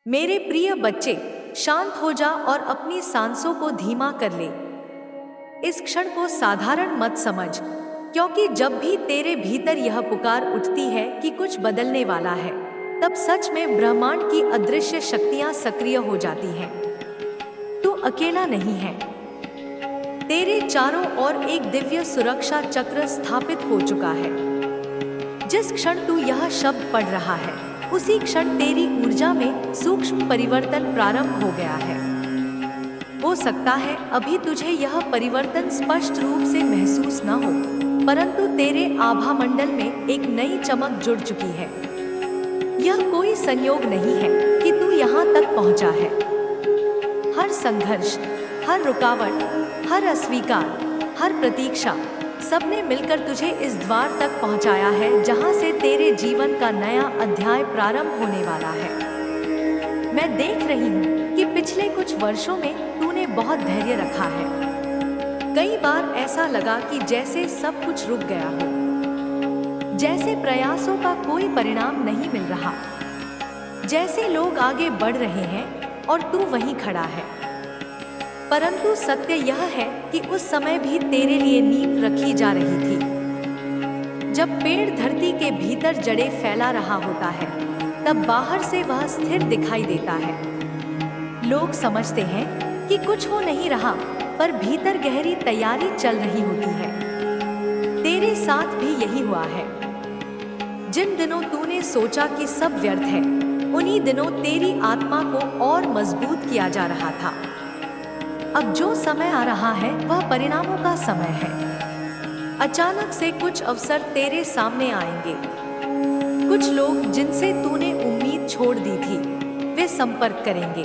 मेरे प्रिय बच्चे, शांत हो जा और अपनी सांसों को धीमा कर ले। इस क्षण को साधारण मत समझ, क्योंकि जब भी तेरे भीतर यह पुकार उठती है कि कुछ बदलने वाला है, तब सच में ब्रह्मांड की अदृश्य शक्तियां सक्रिय हो जाती हैं। तू अकेला नहीं है। तेरे चारों ओर एक दिव्य सुरक्षा चक्र स्थापित हो चुका है। जिस क्षण तू यह शब्द पढ़ रहा है, उसी क्षण तेरी ऊर्जा में सूक्ष्म परिवर्तन प्रारंभ हो गया है। हो सकता है अभी तुझे यह परिवर्तन स्पष्ट रूप से महसूस न हो, परंतु तेरे आभा मंडल में एक नई चमक जुड़ चुकी है। यह कोई संयोग नहीं है कि तू यहाँ तक पहुँचा है। हर संघर्ष, हर रुकावट, हर अस्वीकार, हर प्रतीक्षा, सबने मिलकर तुझे इस द्वार तक पहुंचाया है जहां से तेरे जीवन का नया अध्याय प्रारंभ होने वाला है। मैं देख रही हूं कि पिछले कुछ वर्षों में तूने बहुत धैर्य रखा है। कई बार ऐसा लगा कि जैसे सब कुछ रुक गया हो, जैसे प्रयासों का कोई परिणाम नहीं मिल रहा, जैसे लोग आगे बढ़ रहे हैं और तू वहीं खड़ा है। परंतु सत्य यह है कि उस समय भी तेरे लिए नींव रखी जा रही थी। जब पेड़ धरती के भीतर जड़ें फैला रहा होता है, तब बाहर से वह स्थिर दिखाई देता है। लोग समझते हैं कि कुछ हो नहीं रहा, पर भीतर गहरी तैयारी चल रही होती है। तेरे साथ भी यही हुआ है। जिन दिनों तूने सोचा कि सब व्यर्थ है, उन्हीं दिनों तेरी आत्मा को और मजबूत किया जा रहा था। अब जो समय आ रहा है वह परिणामों का समय है। अचानक से कुछ अवसर तेरे सामने आएंगे। कुछ लोग जिनसे तूने उम्मीद छोड़ दी थी, वे संपर्क करेंगे।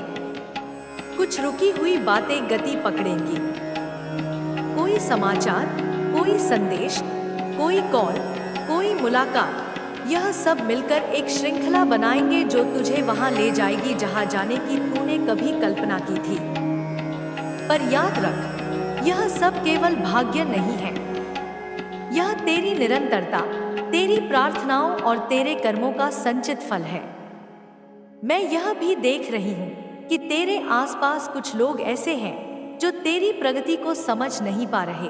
कुछ रुकी हुई बातें गति पकड़ेंगी। कोई समाचार, कोई संदेश, कोई कॉल, कोई मुलाकात, यह सब मिलकर एक श्रृंखला बनाएंगे जो तुझे वहां ले जाएगी जहां जाने की तूने कभी कल्पना की थी। पर याद रख, यह सब केवल भाग्य नहीं है। यह तेरी निरंतरता, तेरी प्रार्थनाओं और तेरे कर्मों का संचित फल है। मैं यह भी देख रही हूँ कि तेरे आसपास कुछ लोग ऐसे हैं जो तेरी प्रगति को समझ नहीं पा रहे।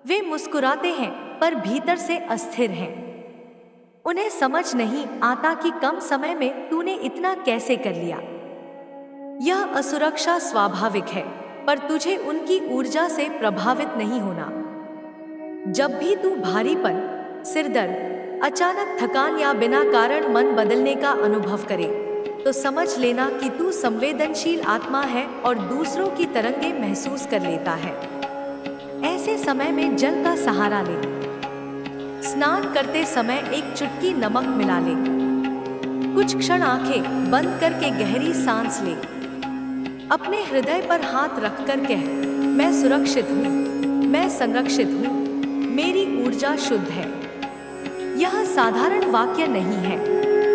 वे मुस्कुराते हैं पर भीतर से अस्थिर हैं। उन्हें समझ नहीं आता कि कम समय में तूने इतना कैसे कर लिया। यह असुरक्षा स्वाभाविक है, पर तुझे उनकी ऊर्जा से प्रभावित नहीं होना। जब भी तू भारीपन, सिरदर्द, अचानक थकान या बिना कारण मन बदलने का अनुभव करे, तो समझ लेना कि तू संवेदनशील आत्मा है और दूसरों की तरंगें महसूस कर लेता है। ऐसे समय में जल का सहारा ले। स्नान करते समय एक चुटकी नमक मिला ले। कुछ क्षण आंखें बंद करके गहरी सांस ले। अपने हृदय पर हाथ रखकर कह, मैं सुरक्षित हूँ, मैं संरक्षित हूँ, मेरी ऊर्जा शुद्ध है। यह साधारण वाक्य नहीं है,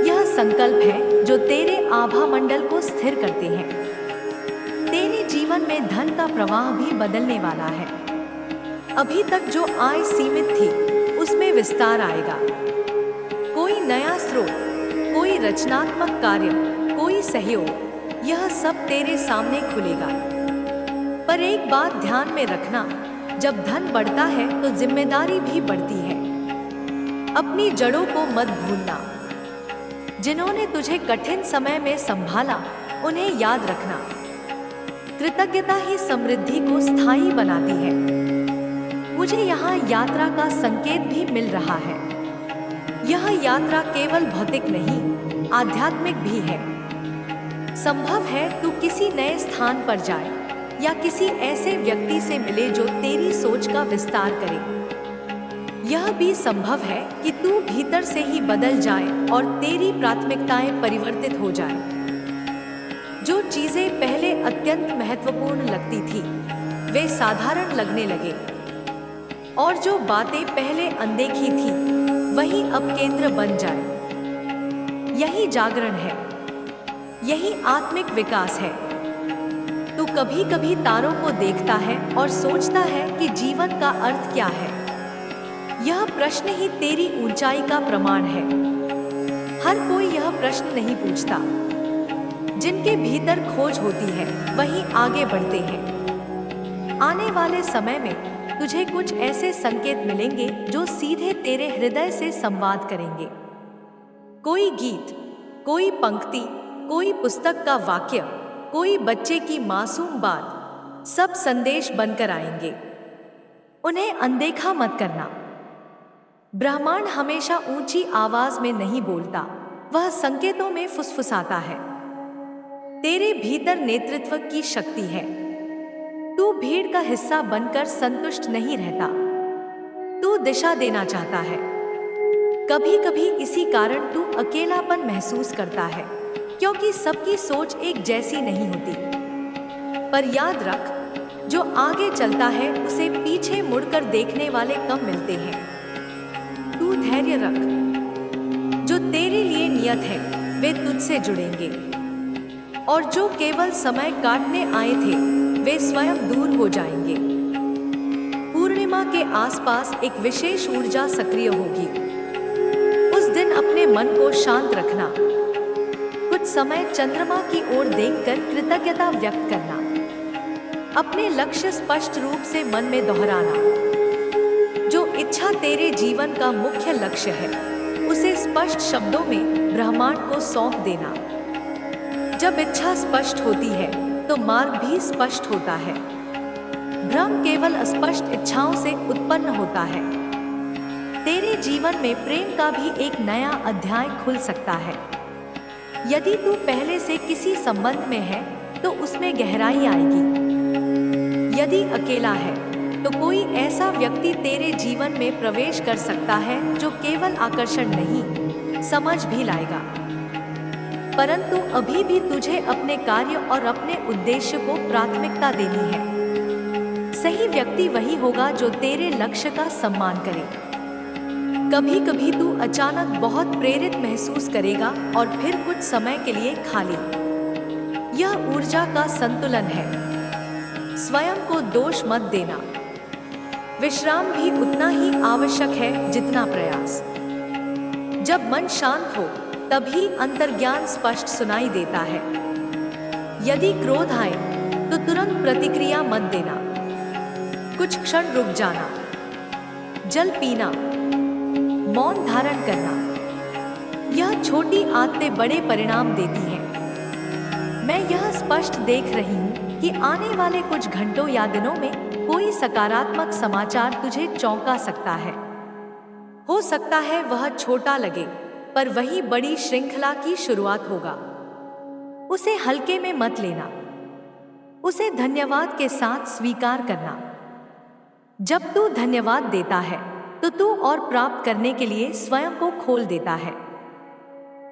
यह संकल्प है जो तेरे आभा मंडल को स्थिर करते हैं। तेरे जीवन में धन का प्रवाह भी बदलने वाला है। अभी तक जो आय सीमित थी, उसमें विस्तार आएगा। कोई नया स्रोत, कोई रचनात्मक कार्य, कोई सहयोग, यह सब तेरे सामने खुलेगा। पर एक बात ध्यान में रखना, जब धन बढ़ता है तो जिम्मेदारी भी बढ़ती है। अपनी जड़ों को मत भूलना। जिन्होंने तुझे कठिन समय में संभाला, उन्हें याद रखना। कृतज्ञता ही समृद्धि को स्थायी बनाती है। मुझे यहाँ यात्रा का संकेत भी मिल रहा है। यह यात्रा केवल भौतिक नहीं, आध्यात्मिक भी है। संभव है तू किसी नए स्थान पर जाए या किसी ऐसे व्यक्ति से मिले जो तेरी सोच का विस्तार करे। यह भी संभव है कि तू भीतर से ही बदल जाए और तेरी प्राथमिकताएं परिवर्तित हो जाए। जो चीजें पहले अत्यंत महत्वपूर्ण लगती थी, वे साधारण लगने लगे, और जो बातें पहले अनदेखी थी, वही अब केंद्र बन जाए। यही जागरण है, यही आत्मिक विकास है। तू कभी कभी तारों को देखता है और सोचता है कि जीवन का अर्थ क्या है। यह प्रश्न ही तेरी ऊंचाई का प्रमाण है। हर कोई यह प्रश्न नहीं पूछता। जिनके भीतर खोज होती है वही आगे बढ़ते हैं। आने वाले समय में तुझे कुछ ऐसे संकेत मिलेंगे जो सीधे तेरे हृदय से संवाद करेंगे। कोई गीत, कोई पंक्ति, कोई पुस्तक का वाक्य, कोई बच्चे की मासूम बात, सब संदेश बनकर आएंगे। उन्हें अनदेखा मत करना। ब्रह्मांड हमेशा ऊंची आवाज में नहीं बोलता, वह संकेतों में फुसफुसाता है। तेरे भीतर नेतृत्व की शक्ति है। तू भीड़ का हिस्सा बनकर संतुष्ट नहीं रहता, तू दिशा देना चाहता है। कभी कभी इसी कारण तू अकेलापन महसूस करता है, क्योंकि सबकी सोच एक जैसी नहीं होती। पर याद रख, जो आगे चलता है उसे पीछे मुड़कर देखने वाले कम मिलते हैं। तू धैर्य रख। जो तेरे लिए नियत है वे तुझसे जुड़ेंगे, और जो केवल समय काटने आए थे वे स्वयं दूर हो जाएंगे। पूर्णिमा के आसपास एक विशेष ऊर्जा सक्रिय होगी। उस दिन अपने मन को शांत रखना। कुछ समय चंद्रमा की ओर देखकर कृतज्ञता व्यक्त करना। अपने लक्ष्य स्पष्ट रूप से मन में दोहराना। जो इच्छा तेरे जीवन का मुख्य लक्ष्य है उसे स्पष्ट शब्दों में ब्रह्मांड को सौंप देना। जब इच्छा स्पष्ट होती है तो मार्ग भी स्पष्ट होता है। भ्रम केवल अस्पष्ट इच्छाओं से उत्पन्न होता है। तेरे जीवन में प्रेम का भी एक नया अध्याय खुल सकता है। यदि तू पहले से किसी संबंध में है तो उसमें गहराई आएगी। यदि अकेला है तो कोई ऐसा व्यक्ति तेरे जीवन में प्रवेश कर सकता है जो केवल आकर्षण नहीं, समझ भी लाएगा। परंतु अभी भी तुझे अपने कार्य और अपने उद्देश्य को प्राथमिकता देनी है। सही व्यक्ति वही होगा जो तेरे लक्ष्य का सम्मान करे। कभी कभी तू अचानक बहुत प्रेरित महसूस करेगा और फिर कुछ समय के लिए खाली। यह ऊर्जा का संतुलन है। स्वयं को दोष मत देना। विश्राम भी उतना ही आवश्यक है जितना प्रयास। जब मन शांत हो तभी अंतर्ज्ञान स्पष्ट सुनाई देता है। यदि क्रोध आए तो तुरंत प्रतिक्रिया मत देना। कुछ क्षण रुक जाना, जल पीना, मौन धारण करना। यह छोटी आदतें बड़े परिणाम देती हैं। मैं यह स्पष्ट देख रही हूँ कि आने वाले कुछ घंटों या दिनों में कोई सकारात्मक समाचार तुझे चौंका सकता है। हो सकता है वह छोटा लगे, पर वही बड़ी श्रृंखला की शुरुआत होगा। उसे हल्के में मत लेना। उसे धन्यवाद के साथ स्वीकार करना। जब तू धन्यवाद देता है तो तू और प्राप्त करने के लिए स्वयं को खोल देता है।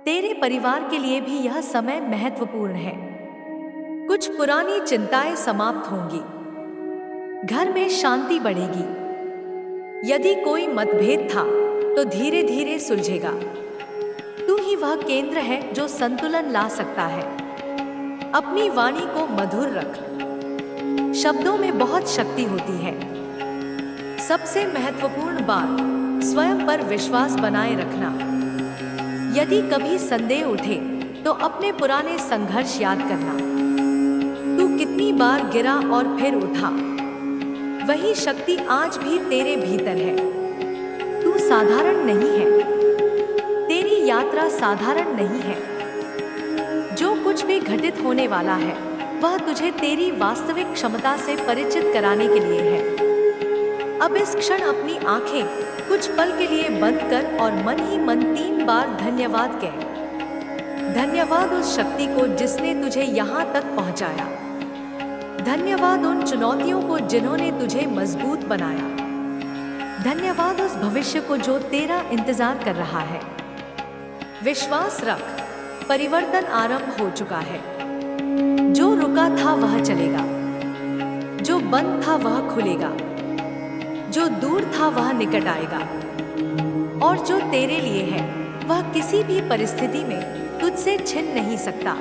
तेरे परिवार के लिए भी यह समय महत्वपूर्ण है। कुछ पुरानी चिंताएं समाप्त होंगी। घर में शांति बढ़ेगी। यदि कोई मतभेद था तो धीरे धीरे सुलझेगा। तू ही वह केंद्र है जो संतुलन ला सकता है। अपनी वाणी को मधुर रख। शब्दों में बहुत शक्ति होती है। सबसे महत्वपूर्ण बात, स्वयं पर विश्वास बनाए रखना। यदि कभी संदेह उठे तो अपने पुराने संघर्ष याद करना। तू कितनी बार गिरा और फिर उठा। वही शक्ति आज भी तेरे भीतर है। तू साधारण नहीं है। तेरी यात्रा साधारण नहीं है। जो कुछ भी घटित होने वाला है वह तुझे तेरी वास्तविक क्षमता से परिचित कराने के लिए है। अब इस क्षण अपनी आंखें कुछ पल के लिए बंद कर और मन ही मन 3 बार धन्यवाद कह। धन्यवाद उस शक्ति को जिसने तुझे यहाँ तक पहुँचाया। धन्यवाद उन चुनौतियों को जिन्होंने तुझे मजबूत बनाया। धन्यवाद उस भविष्य को जो तेरा इंतजार कर रहा है। विश्वास रख, परिवर्तन आरंभ हो चुका है। जो रुका था वह चलेगा। जो बंद था वह खुलेगा। जो दूर था वह निकट आएगा। और जो तेरे लिए है वह किसी भी परिस्थिति में तुझसे छिन नहीं सकता।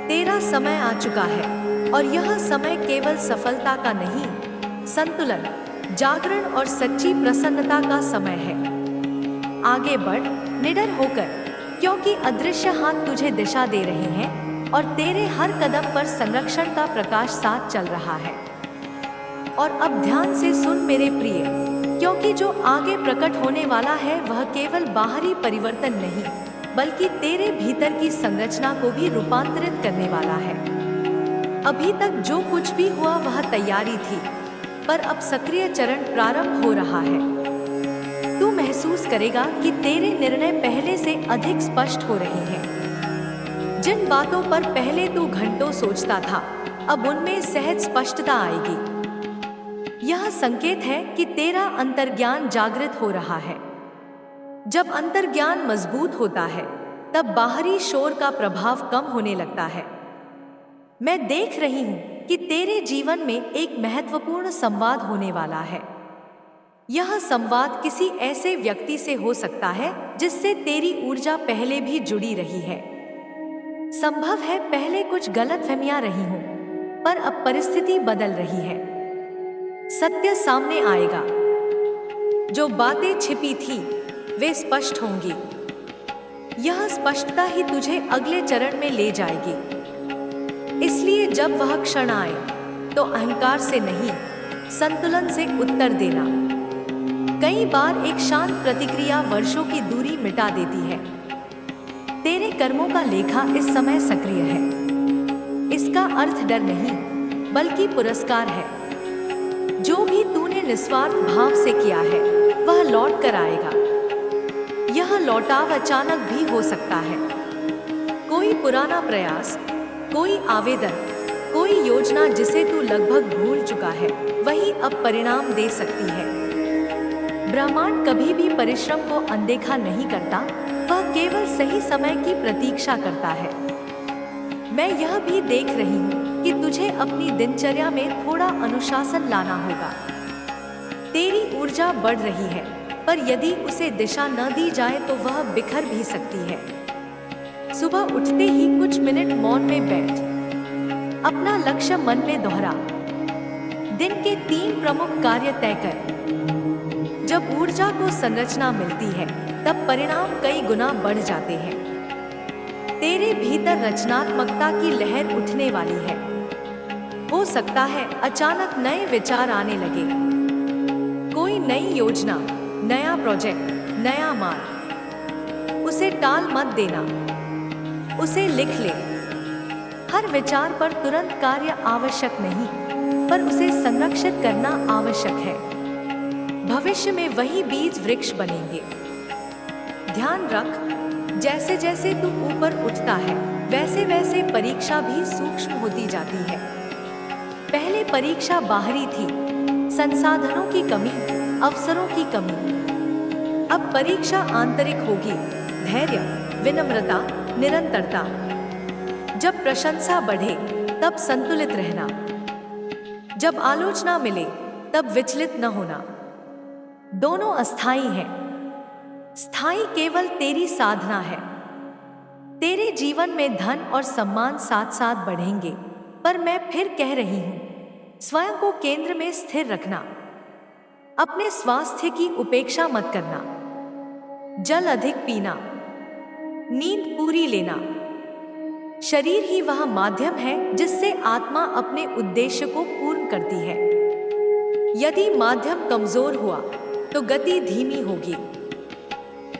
तेरा समय आ चुका है और यह समय केवल सफलता का नहीं, संतुलन, जागरण और सच्ची प्रसन्नता का समय है। आगे बढ़, निडर होकर, क्योंकि अदृश्य हाथ तुझे दिशा दे रहे हैं। और तेरे हर कदम पर संरक्षण का प्रकाश साथ चल रहा है। और अब ध्यान से सुन मेरे प्रिय, क्योंकि जो आगे प्रकट होने वाला है वह केवल बाहरी परिवर्तन नहीं, बल्कि तेरे भीतर की संरचना को भी रूपांतरित करने वाला है। अभी तक जो कुछ भी हुआ वह तैयारी थी, पर अब सक्रिय चरण प्रारंभ हो रहा है। तू महसूस करेगा कि तेरे निर्णय पहले से अधिक स्पष्ट हो रहे हैं। जिन बातों पर पहले तू घंटों सोचता था, अब उनमें सहज स्पष्टता आएगी। यह संकेत है कि तेरा अंतर्ज्ञान जागृत हो रहा है। जब अंतर्ज्ञान मजबूत होता है, तब बाहरी शोर का प्रभाव कम होने लगता है। मैं देख रही हूँ कि तेरे जीवन में एक महत्वपूर्ण संवाद होने वाला है। यह संवाद किसी ऐसे व्यक्ति से हो सकता है जिससे तेरी ऊर्जा पहले भी जुड़ी रही है। संभव है पहले कुछ गलतफहमियां रही हों, पर अब परिस्थिति बदल रही है। सत्य सामने आएगा। जो बातें छिपी थी वे स्पष्ट होंगी। यह स्पष्टता ही तुझे अगले चरण में ले जाएगी। इसलिए जब वह क्षण आए तो अहंकार से नहीं, संतुलन से उत्तर देना। कई बार एक शांत प्रतिक्रिया वर्षों की दूरी मिटा देती है। तेरे कर्मों का लेखा इस समय सक्रिय है। इसका अर्थ डर नहीं, बल्कि पुरस्कार है। जो भी तूने निस्वार्थ भाव से किया है वह लौट कर आएगा। यह लौटाव अचानक भी हो सकता है। कोई पुराना प्रयास, कोई आवेदन, कोई योजना जिसे तू लगभग भूल चुका है, वही अब परिणाम दे सकती है। ब्रह्मांड कभी भी परिश्रम को अनदेखा नहीं करता, वह केवल सही समय की प्रतीक्षा करता है। मैं यह भी देख रही हूँ कि तुझे अपनी दिनचर्या में थोड़ा अनुशासन लाना होगा। तेरी ऊर्जा बढ़ रही है, पर यदि उसे दिशा न दी जाए तो वह बिखर भी सकती है। सुबह उठते ही कुछ मिनट मौन में बैठ, अपना लक्ष्य मन में दोहरा। दिन के 3 प्रमुख कार्य तय कर। जब ऊर्जा को संरचना मिलती है, तब परिणाम कई गुना बढ़ जाते हैं। तेरे भीतर रचनात्मकता की लहर उठने वाली है। हो सकता है अचानक नए विचार आने लगे। कोई नई योजना, नया प्रोजेक्ट, नया मार्ग। उसे टाल मत देना, उसे लिख ले। हर विचार पर तुरंत कार्य आवश्यक नहीं, पर उसे संरक्षित करना आवश्यक है। भविष्य में वही बीज वृक्ष बनेंगे। ध्यान रख, जैसे जैसे तू ऊपर उठता है, वैसे वैसे परीक्षा भी सूक्ष्म होती जाती है। पहले परीक्षा बाहरी थी, संसाधनों की कमी, अवसरों की कमी। अब परीक्षा आंतरिक होगी, धैर्य, विनम्रता, निरंतरता। जब प्रशंसा बढ़े तब संतुलित रहना, जब आलोचना मिले तब विचलित न होना। दोनों अस्थाई हैं। स्थायी केवल तेरी साधना है। तेरे जीवन में धन और सम्मान साथ साथ बढ़ेंगे, पर मैं फिर कह रही हूं, स्वयं को केंद्र में स्थिर रखना। अपने स्वास्थ्य की उपेक्षा मत करना। जल अधिक पीना, नींद पूरी लेना। शरीर ही वह माध्यम है जिससे आत्मा अपने उद्देश्य को पूर्ण करती है। यदि माध्यम कमजोर हुआ तो गति धीमी होगी।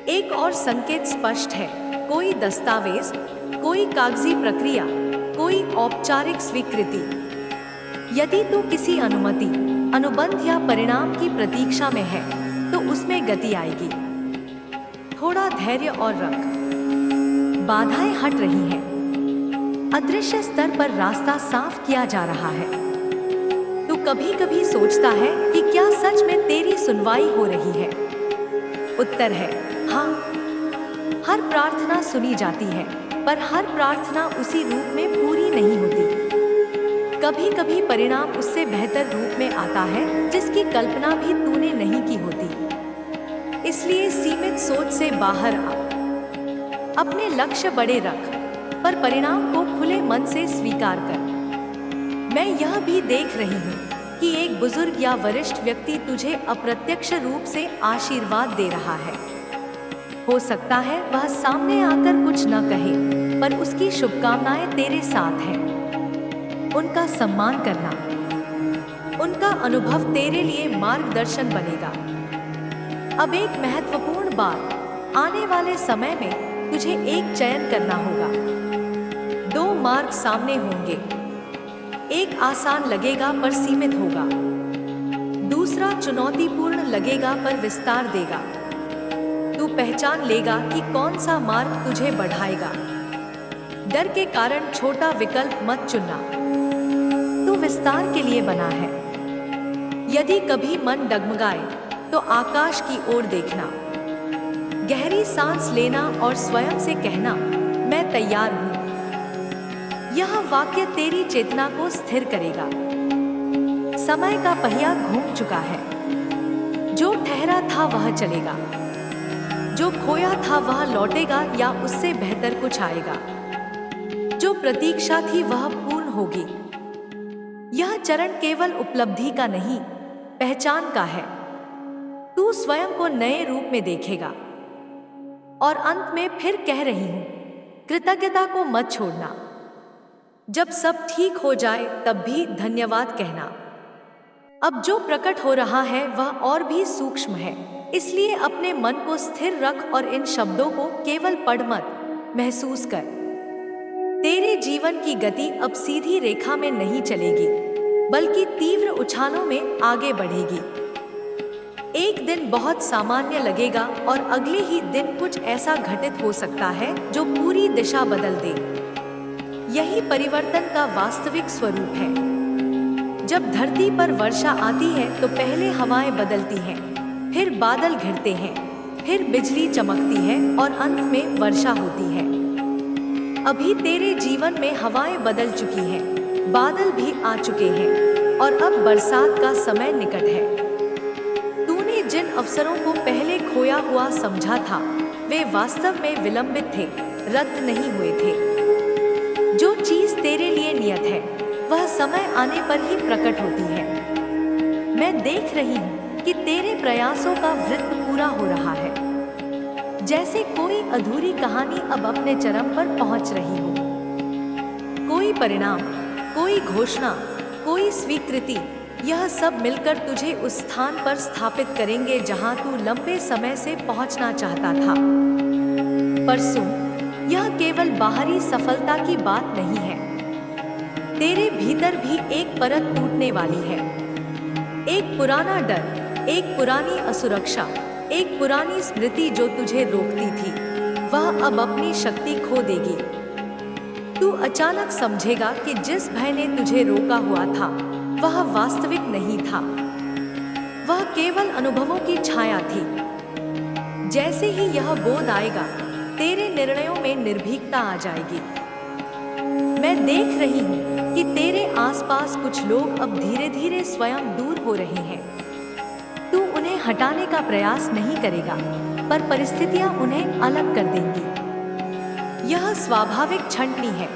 एक और संकेत स्पष्ट है। कोई दस्तावेज, कोई कागजी प्रक्रिया, कोई औपचारिक स्वीकृति। यदि तू किसी अनुमति, अनुबंध या परिणाम की प्रतीक्षा में है तो उसमें गति आएगी। थोड़ा धैर्य और रख। बाधाएं हट रही हैं। अदृश्य स्तर पर रास्ता साफ किया जा रहा है। तू कभी कभी सोचता है कि क्या सच में तेरी सुनवाई हो रही है? उत्तर है हाँ। हर प्रार्थना सुनी जाती है, पर हर प्रार्थना उसी रूप में पूरी नहीं होती। कभी कभी परिणाम उससे बेहतर रूप में आता है जिसकी कल्पना भी तूने नहीं की होती। इसलिए सीमित सोच से बाहर आ। अपने लक्ष्य बड़े रख, पर परिणाम को खुले मन से स्वीकार कर। मैं यह भी देख रही हूँ कि एक बुजुर्ग या वरिष्ठ व्यक्ति तुझे अप्रत्यक्ष रूप से आशीर्वाद दे रहा है। हो सकता है वह सामने आकर कुछ न कहे, पर उसकी शुभकामनाएं तेरे साथ हैं। उनका सम्मान करना, उनका अनुभव तेरे लिए मार्गदर्शन बनेगा। अब एक महत्वपूर्ण बात, आने वाले समय में तुझे एक चयन करना होगा। दो मार्ग सामने होंगे, एक आसान लगेगा पर सीमित होगा, दूसरा चुनौतीपूर्ण लगेगा पर विस्तार देगा। तू पहचान लेगा कि कौन सा मार्ग तुझे बढ़ाएगा। डर के कारण छोटा विकल्प मत चुनना, तू विस्तार के लिए बना है। यदि कभी मन डगमगाए तो आकाश की ओर देखना, गहरी सांस लेना और स्वयं से कहना, मैं तैयार हूं। यह वाक्य तेरी चेतना को स्थिर करेगा। समय का पहिया घूम चुका है। जो ठहरा था वह चलेगा, जो खोया था वह लौटेगा या उससे बेहतर कुछ आएगा। जो प्रतीक्षा थी वह पूर्ण होगी। यह चरण केवल उपलब्धि का नहीं, पहचान का है। तू स्वयं को नए रूप में देखेगा। और अंत में फिर कह रही हूं, कृतज्ञता को मत छोड़ना। जब सब ठीक हो जाए तब भी धन्यवाद कहना। अब जो प्रकट हो रहा है वह और भी सूक्ष्म है, इसलिए अपने मन को स्थिर रख और इन शब्दों को केवल पढ़ मत, महसूस कर। तेरे जीवन की गति अब सीधी रेखा में नहीं चलेगी, बल्कि तीव्र उछालों में आगे बढ़ेगी। एक दिन बहुत सामान्य लगेगा और अगले ही दिन कुछ ऐसा घटित हो सकता है जो पूरी दिशा बदल दे। यही परिवर्तन का वास्तविक स्वरूप है। जब धरती पर वर्षा आती है तो पहले हवाएं बदलती हैं, फिर बादल घिरते हैं, फिर बिजली चमकती है और अंत में वर्षा होती है। अभी तेरे जीवन में हवाएं बदल चुकी हैं, बादल भी आ चुके हैं और अब बरसात का समय निकट है। तूने जिन अवसरों को पहले खोया हुआ समझा था, वे वास्तव में विलंबित थे, रद्द नहीं हुए थे। जो चीज तेरे लिए नियत है, वह समय आने पर ही प्रकट होती है। मैं देख रही हूँ कि तेरे प्रयासों का वृत्त पूरा हो रहा है, जैसे कोई अधूरी कहानी अब अपने चरम पर पहुंच रही हो। कोई परिणाम, कोई घोषणा, कोई स्वीकृति, यह सब मिलकर तुझे उस स्थान पर स्थापित करेंगे जहां तू लंबे समय से पहुंचना चाहता था। पर सुन, यह केवल बाहरी सफलता की बात नहीं है। तेरे भीतर भी एक परत टूटने वाली है। एक पुराना डर, एक पुरानी असुरक्षा, एक पुरानी स्मृति जो तुझे रोकती थी, वह अब अपनी शक्ति खो देगी। तू अचानक समझेगा कि जिस भय ने तुझे रोका हुआ था वह वास्तविक नहीं था, वह केवल अनुभवों की छाया थी। जैसे ही यह बोध आएगा, तेरे निर्णयों में निर्भीकता आ जाएगी। मैं देख रही हूँ कि तेरे आसपास कुछ लोग अब धीरे धीरे स्वयं दूर हो रहे हैं। तू उन्हें हटाने का प्रयास नहीं करेगा, पर परिस्थितियां उन्हें अलग कर देंगी। यह स्वाभाविक छंटनी है।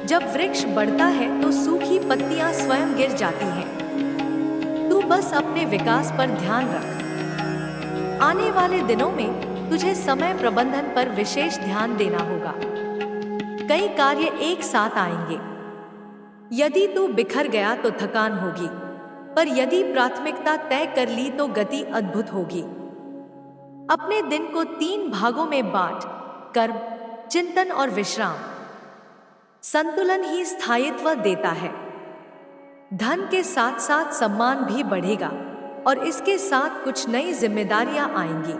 जब वृक्ष बढ़ता है तो सूखी पत्तियां स्वयं गिर जाती हैं। तू बस अपने विकास पर ध्यान रख। आने वाले दिनों में तुझे समय प्रबंधन पर विशेष ध्यान देना होगा। कई कार्य एक साथ आएंगे। यदि तू बिखर गया तो थकान होगी, पर यदि प्राथमिकता तय कर ली तो गति अद्भुत होगी। अपने दिन को 3 भागों में बांट, कर्म, चिंतन और विश्राम। संतुलन ही स्थायित्व देता है। धन के साथ साथ सम्मान भी बढ़ेगा और इसके साथ कुछ नई जिम्मेदारियां आएंगी।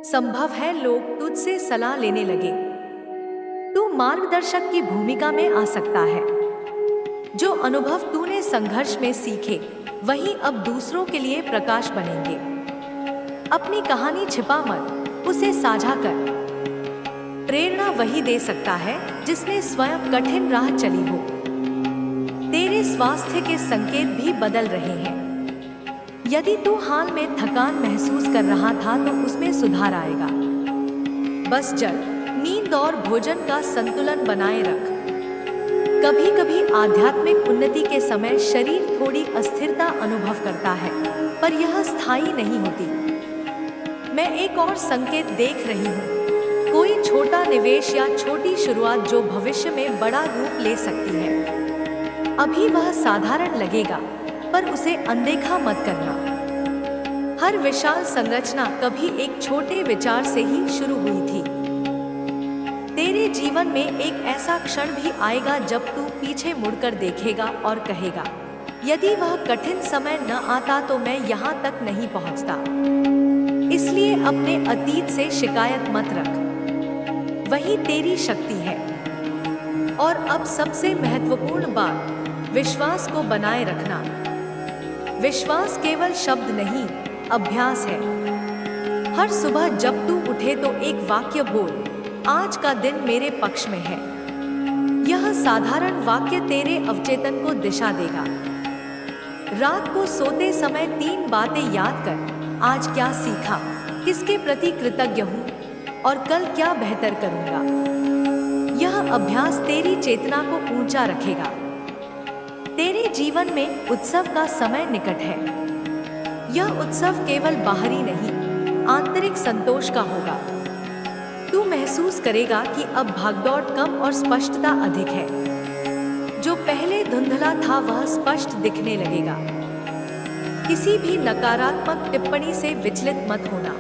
संभव है लोग तुझसे सलाह लेने लगे। तू मार्गदर्शक की भूमिका में आ सकता है। जो अनुभव तूने संघर्ष में सीखे, वही अब दूसरों के लिए प्रकाश बनेंगे। अपनी कहानी छिपा मत, उसे साझा कर। प्रेरणा वही दे सकता है जिसने स्वयं कठिन राह चली हो। तेरे स्वास्थ्य के संकेत भी बदल रहे हैं। यदि तू हाल में थकान महसूस कर रहा था तो उसमें सुधार आएगा। बस जल, नींद और भोजन का संतुलन बनाए रख। कभी कभी आध्यात्मिक उन्नति के समय शरीर थोड़ी अस्थिरता अनुभव करता है, पर यह स्थायी नहीं होती। मैं एक और संकेत देख रही हूँ। कोई छोटा निवेश या छोटी शुरुआत जो भविष्य में बड़ा रूप ले सकती है। अभी वह साधारण लगेगा, पर उसे अनदेखा मत करना। हर विशाल संरचना कभी एक छोटे विचार से ही शुरू हुई थी। तेरे जीवन में एक ऐसा क्षण भी आएगा जब तू पीछे मुड़कर देखेगा और कहेगा, यदि वह कठिन समय न आता तो मैं यहाँ तक नहीं पहुँचता। इसलिए अपने अतीत से शिकायत मत रख, वही तेरी शक्ति है। और अब सबसे महत्वपूर्ण बात, विश्वास को बनाए रखना। विश्वास केवल शब्द नहीं, अभ्यास है। हर सुबह जब तू उठे तो एक वाक्य बोल, आज का दिन मेरे पक्ष में है। यह साधारण वाक्य तेरे अवचेतन को दिशा देगा। रात को सोते समय 3 बातें याद कर, आज क्या सीखा, किसके प्रति कृतज्ञ हूँ और कल क्या बेहतर करूँगा। यह अभ्यास तेरी चेतना को ऊंचा रखेगा। तेरे जीवन में उत्सव का समय निकट है। यह उत्सव केवल बाहरी नहीं, आंतरिक संतोष का होगा। तू महसूस करेगा कि अब भागदौड़ कम और स्पष्टता अधिक है। जो पहले धुंधला था वह स्पष्ट दिखने लगेगा। किसी भी नकारात्मक टिप्पणी से विचलित मत होना।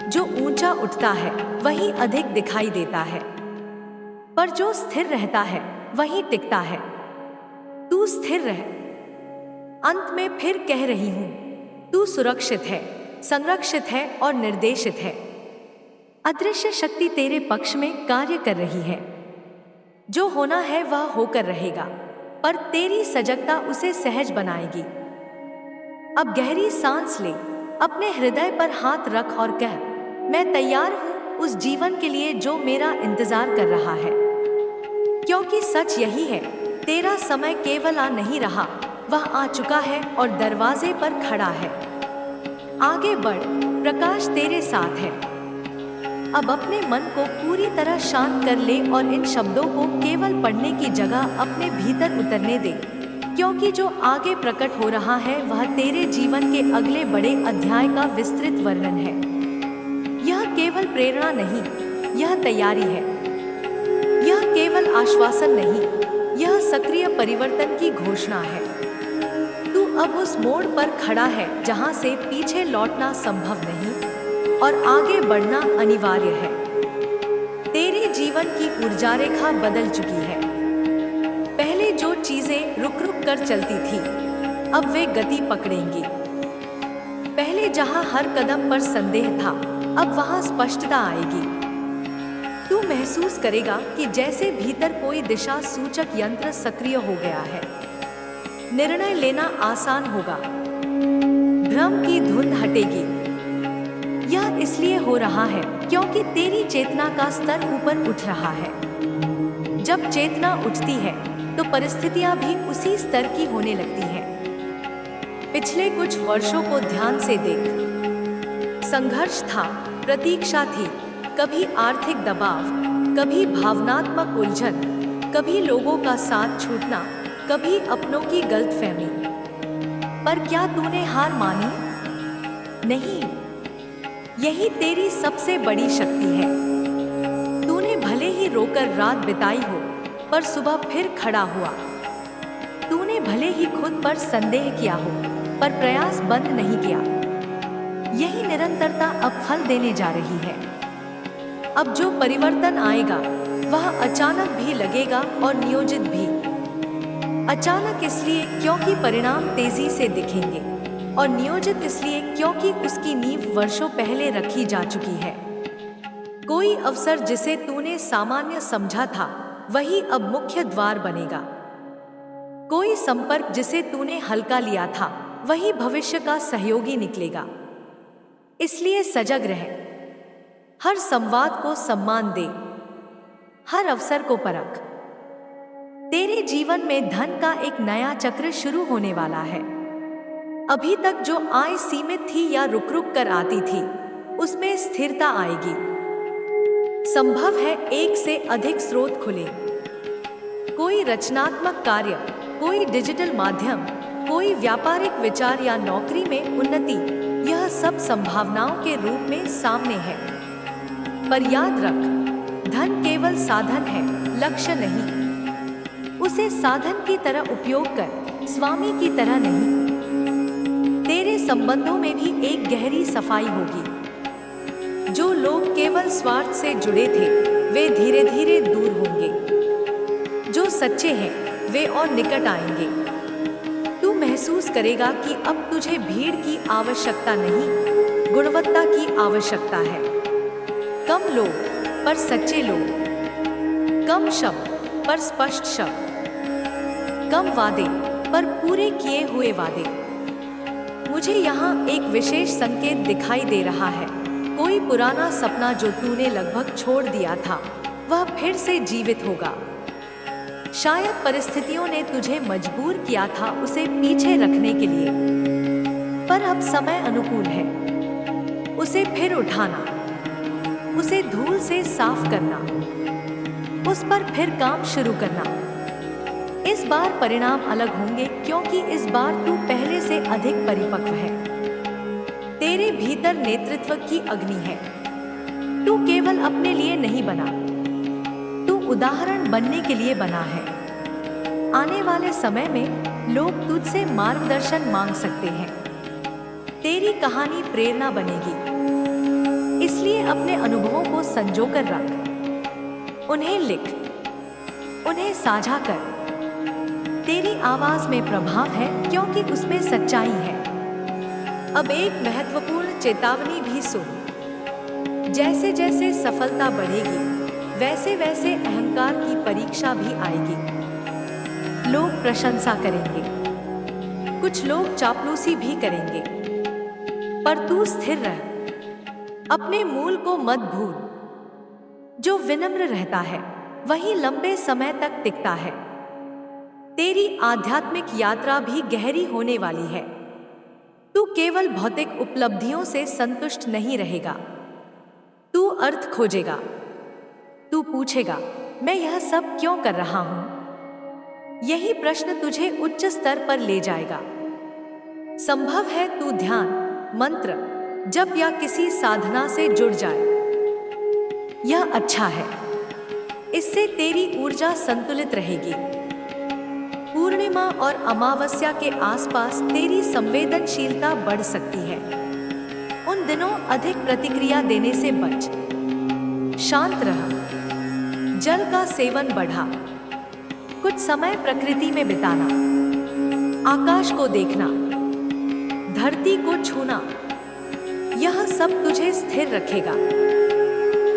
जो ऊंचा उठता है वही अधिक दिखाई देता है, पर जो स्थिर रहता है वही टिकता है। तू स्थिर रह। अंत में फिर कह रही हूं, तू सुरक्षित है, संरक्षित है और निर्देशित है। अदृश्य शक्ति तेरे पक्ष में कार्य कर रही है। जो होना है वह होकर रहेगा, पर तेरी सजगता उसे सहज बनाएगी। अब गहरी सांस ले, अपने हृदय पर हाथ रख और कह, मैं तैयार हूं उस जीवन के लिए जो मेरा इंतजार कर रहा है। क्योंकि सच यही है, तेरा समय केवल आ नहीं रहा, वह आ चुका है और दरवाजे पर खड़ा है। आगे बढ़, प्रकाश तेरे साथ है। अब अपने मन को पूरी तरह शांत कर ले और इन शब्दों को केवल पढ़ने की जगह अपने भीतर उतरने दे, क्योंकि जो आगे प्रकट हो रहा है वह तेरे जीवन के अगले बड़े अध्याय का विस्तृत वर्णन है। यह केवल प्रेरणा नहीं, यह तैयारी है। यह केवल आश्वासन नहीं, यह सक्रिय परिवर्तन की घोषणा है। तू अब उस मोड़ पर खड़ा है जहां से पीछे लौटना संभव नहीं और आगे बढ़ना अनिवार्य है। तेरे जीवन की ऊर्जा रेखा बदल चुकी है। पहले जो चीजें रुक रुक कर चलती थी, अब वे गति पकड़ेंगी। पहले जहां हर कदम पर संदेह था, अब वहां स्पष्टता आएगी। तू महसूस करेगा कि जैसे भीतर कोई दिशा सूचक यंत्र सक्रिय हो गया है। निर्णय लेना आसान होगा, भ्रम की धुंध हटेगी। यह इसलिए हो रहा है क्योंकि तेरी चेतना का स्तर ऊपर उठ रहा है। जब चेतना उठती है तो परिस्थितियां भी उसी स्तर की होने लगती हैं। पिछले कुछ वर्षों को ध्यान से देख। संघर्ष था, प्रतीक्षा थी, कभी आर्थिक दबाव, कभी भावनात्मक उलझन, कभी लोगों का साथ छूटना, कभी अपनों की गलतफहमी। पर क्या तूने हार मानी? नहीं, यही तेरी सबसे बड़ी शक्ति है। तूने भले ही रोकर रात बिताई हो, पर सुबह फिर खड़ा हुआ। तूने भले ही खुद पर संदेह किया हो, पर प्रयास बंद नहीं किया। यही निरंतरता अब फल देने जा रही है। अब जो परिवर्तन आएगा वह अचानक भी लगेगा और नियोजित भी। अचानक इसलिए क्योंकि परिणाम तेजी से दिखेंगे, और नियोजित इसलिए क्योंकि उसकी नींव वर्षों पहले रखी जा चुकी है। कोई अवसर जिसे तूने सामान्य समझा था वही अब मुख्य द्वार बनेगा। कोई संपर्क जिसे तूने हल्का लिया था वही भविष्य का सहयोगी निकलेगा। इसलिए सजग रह, हर संवाद को सम्मान दे, हर अवसर को परख। तेरे जीवन में धन का एक नया चक्र शुरू होने वाला है। अभी तक जो आय सीमित थी या रुक रुक कर आती थी, उसमें स्थिरता आएगी। संभव है एक से अधिक स्रोत खुले। कोई रचनात्मक कार्य, कोई डिजिटल माध्यम, कोई व्यापारिक विचार या नौकरी में उन्नति, यह सब संभावनाओं के रूप में सामने है। पर याद रख, धन केवल साधन है, लक्ष्य नहीं। उसे साधन की तरह उपयोग कर, स्वामी की तरह नहीं। तेरे संबंधों में भी एक गहरी सफाई होगी। जो लोग केवल स्वार्थ से जुड़े थे, वे धीरे धीरे दूर होंगे। जो सच्चे हैं, वे और निकट आएंगे। तू महसूस करेगा कि अब तुझे भीड़ की आवश्यकता नहीं, गुणवत्ता की आवश्यकता है। कम लोग पर सच्चे लोग, कम शब्द पर स्पष्ट शब्द, कम वादे पर पूरे किए हुए वादे। मुझे यहाँ एक विशेष संकेत दिखाई दे रहा है। कोई पुराना सपना जो तूने लगभग छोड़ दिया था, वह फिर से जीवित होगा। शायद परिस्थितियों ने तुझे मजबूर किया था उसे पीछे रखने के लिए, पर अब समय अनुकूल है। उसे फिर उठाना, उसे धूल से साफ करना, उस पर फिर काम शुरू करना। इस बार परिणाम अलग होंगे, क्योंकि इस बार तू पहले से अधिक परिपक्व है। तेरे भीतर नेतृत्व की अग्नि है। तू केवल अपने लिए नहीं बना, तू उदाहरण बनने के लिए बना है। आने वाले समय में लोग तुझसे मार्गदर्शन मांग सकते हैं। तेरी कहानी प्रेरणा बनेगी, इसलिए अपने अनुभवों को संजोकर रख। उन्हें लिख, उन्हें साझा कर। तेरी आवाज में प्रभाव है, क्योंकि उसमें सच्चाई है। अब एक महत्वपूर्ण चेतावनी भी सुन। जैसे जैसे सफलता बढ़ेगी, वैसे वैसे अहंकार की परीक्षा भी आएगी। लोग प्रशंसा करेंगे, कुछ लोग चापलूसी भी करेंगे, पर तू स्थिर रह। अपने मूल को मत भूल। जो विनम्र रहता है, वही लंबे समय तक टिकता है। तेरी आध्यात्मिक यात्रा भी गहरी होने वाली है। तू केवल भौतिक उपलब्धियों से संतुष्ट नहीं रहेगा। तू अर्थ खोजेगा। तू पूछेगा, मैं यह सब क्यों कर रहा हूं? यही प्रश्न तुझे उच्च स्तर पर ले जाएगा। संभव है तू ध्यान, मंत्र, जप या किसी साधना से जुड़ जाए। यह अच्छा है। इससे तेरी ऊर्जा संतुलित रहेगी। पूर्णिमा और अमावस्या के आसपास तेरी संवेदनशीलता बढ़ सकती है। उन दिनों अधिक प्रतिक्रिया देने से बच। शांत रह। जल का सेवन बढ़ा। कुछ समय प्रकृति में बिताना, आकाश को देखना, धरती को छूना, यह सब तुझे स्थिर रखेगा।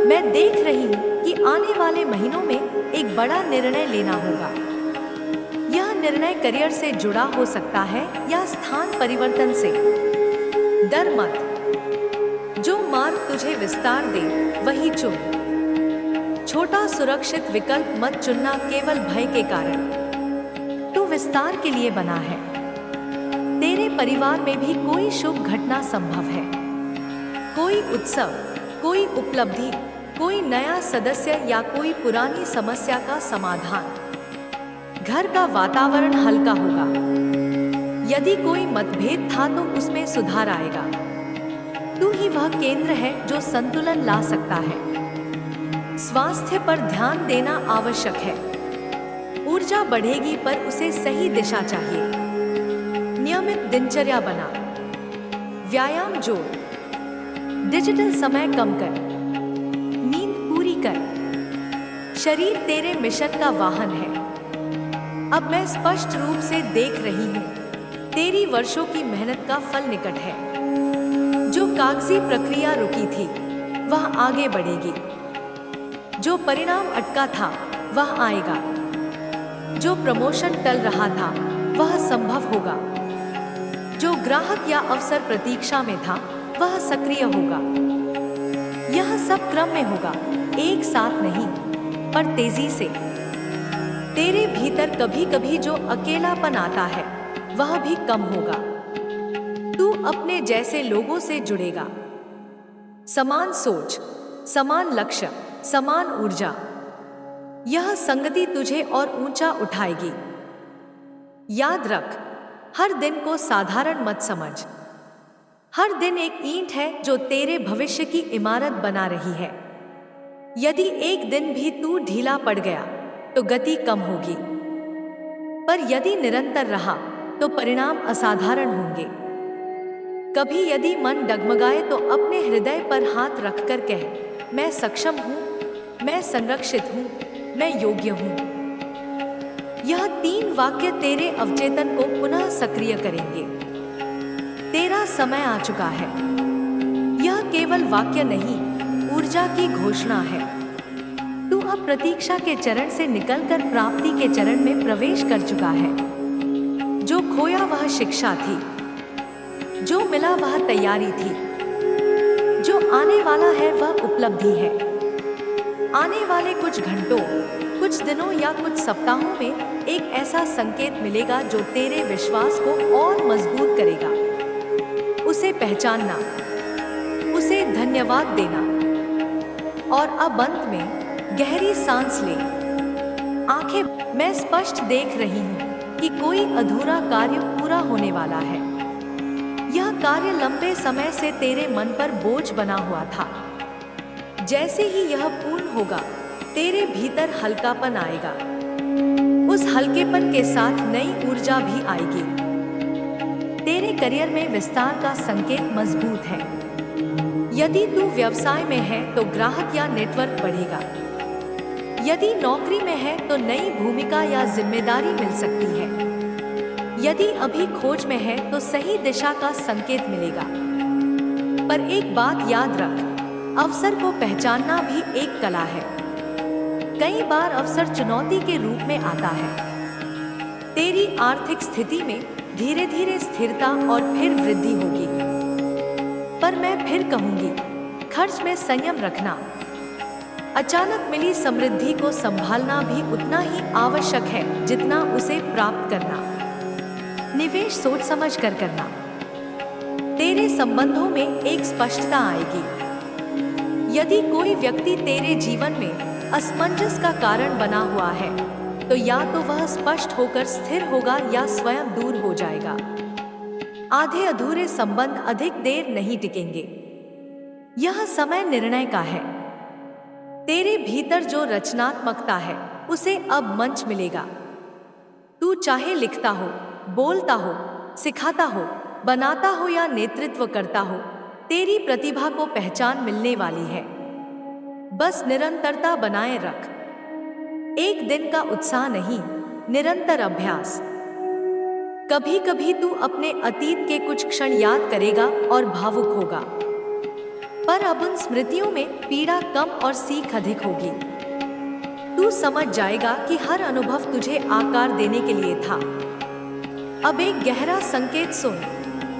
मैं देख रही हूं कि आने वाले महीनों में एक बड़ा निर्णय लेना होगा। यह निर्णय करियर से जुड़ा हो सकता है या स्थान परिवर्तन से। डर मत। जो मार्ग तुझे विस्तार दे, वही चुन। छोटा सुरक्षित विकल्प मत चुनना केवल भय के कारण। तू विस्तार के लिए बना है। तेरे परिवार में भी कोई शुभ घटना संभव है। कोई उत्सव, कोई उपलब्धि, कोई नया सदस्य या कोई पुरानी समस्या का समाधान। घर का वातावरण हल्का होगा। यदि कोई मतभेद था तो उसमें सुधार आएगा। तू ही वह केंद्र है जो संतुलन ला सकता है। स्वास्थ्य पर ध्यान देना आवश्यक है। ऊर्जा बढ़ेगी, पर उसे सही दिशा चाहिए। नियमित दिनचर्या बना। व्यायाम जोड़। डिजिटल समय कम कर। नींद पूरी कर। शरीर तेरे मिशन का वाहन है। अब मैं स्पष्ट रूप से देख रही हूँ, तेरी वर्षों की मेहनत का फल निकट है। जो कागजी प्रक्रिया रुकी थी, वह आगे बढ़ेगी। जो परिणाम अटका था, वह आएगा। जो प्रमोशन टल रहा था, वह संभव होगा। जो ग्राहक या अवसर प्रतीक्षा में था, वह सक्रिय होगा। यह सब क्रम में होगा, एक साथ नहीं, पर तेजी से। तेरे भीतर कभी कभी जो अकेलापन आता है, वह भी कम होगा। तू अपने जैसे लोगों से जुड़ेगा। समान सोच, समान लक्ष्य, समान ऊर्जा। यह संगति तुझे और ऊंचा उठाएगी। याद रख, हर दिन को साधारण मत समझ। हर दिन एक ईंट है जो तेरे भविष्य की इमारत बना रही है। यदि एक दिन भी तू ढीला पड़ गया तो गति कम होगी, पर यदि निरंतर रहा तो परिणाम असाधारण होंगे। कभी यदि मन डगमगाए तो अपने हृदय पर हाथ रखकर कह, मैं सक्षम हूँ, मैं संरक्षित हूँ, मैं योग्य हूँ। यह 3 वाक्य तेरे अवचेतन को पुनः सक्रिय करेंगे। तेरा समय आ चुका है। यह केवल वाक्य नहीं, ऊर्जा की घोषणा है। तू अब प्रतीक्षा के चरण से निकलकर प्राप्ति के चरण में प्रवेश कर चुका है। जो खोया वह शिक्षा थी, जो मिला वह तैयारी थी, जो आने वाला है वह उपलब्धि है। आने वाले कुछ घंटों, कुछ दिनों या कुछ सप्ताहों में एक ऐसा संकेत मिलेगा जो तेरे विश्वास को और मजबूत करेगा। उसे पहचानना, उसे धन्यवाद देना और अब अंत में गहरी सांस ले। आंखें, मैं स्पष्ट देख रही हूँ कि कोई अधूरा कार्य पूरा होने वाला है। यह कार्य लंबे समय से तेरे मन पर बोझ बना हुआ था। जैसे ही यह पूर्ण होगा, तेरे भीतर हल्कापन आएगा। उस हल्केपन के साथ नई ऊर्जा भी आएगी। तेरे करियर में विस्तार का संकेत मजबूत है। यदि तू व्यवसाय में है तो ग्राहक या नेटवर्क बढ़ेगा। यदि नौकरी में है तो नई भूमिका या जिम्मेदारी मिल सकती है। यदि अभी खोज में है तो सही दिशा का संकेत मिलेगा। पर एक बात याद रख, अवसर को पहचानना भी एक कला है। कई बार अवसर चुनौती के रूप में आता है। तेरी आर्थिक स्थिति में धीरे धीरे स्थिरता और फिर वृद्धि होगी। पर मैं फिर कहूंगी, खर्च में संयम रखना। अचानक मिली समृद्धि को संभालना भी उतना ही आवश्यक है जितना उसे प्राप्त करना। निवेश सोच समझ कर करना। तेरे संबंधों में एक स्पष्टता आएगी। यदि कोई व्यक्ति तेरे जीवन में असमंजस का कारण बना हुआ है तो या तो वह स्पष्ट होकर स्थिर होगा या स्वयं दूर हो जाएगा। आधे अधूरे संबंध अधिक देर नहीं टिकेंगे। यह समय निर्णय का है। तेरे भीतर जो रचनात्मकता है उसे अब मंच मिलेगा। तू चाहे लिखता हो, बोलता हो, सिखाता हो, बनाता हो या नेतृत्व करता हो, तेरी प्रतिभा को पहचान मिलने वाली है। बस निरंतरता बनाए रख। एक दिन का उत्साह नहीं, निरंतर अभ्यास। कभी कभी तू अपने अतीत के कुछ क्षण याद करेगा और भावुक होगा, पर अब उन स्मृतियों में पीड़ा कम और सीख अधिक होगी। तू समझ जाएगा कि हर अनुभव तुझे आकार देने के लिए था। अब एक गहरा संकेत सुन।